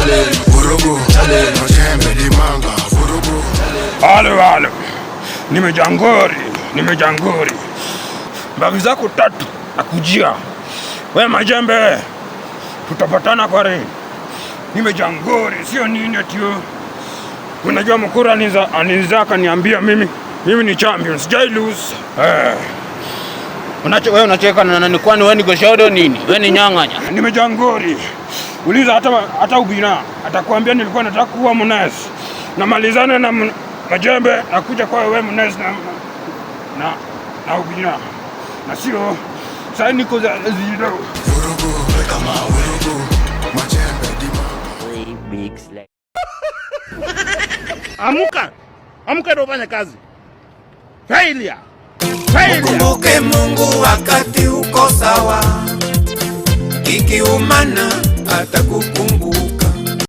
chale, vurugu, chale, majembe limanga, vurugu, chale. Halo. Nimejangori. Mbagi zako 3 nakujia. We majembe. Tutapatana kwa ring. Nimejangori, sio nini atio. Unajua Mkura anizaka niambia mimi ni champion, sijai lose. Wewe unacheka na nani? Kwani wewe ni Goshodo nini? Wewe ni nyang'anya. Nimejangori. Uliza hata Ubina atakwambia nilikuwa nataka kuwa Mnes. Namalizana na majembe nakuja kwa wewe Mnes na Ubina. Na sio sasa niko za zido. vurugu, kama vurugu, majembe limanga. Amuka ndio ufanye kazi. Failure. Kumbuke Mungu wakati uko sawa, ikiumana atakukumbuka.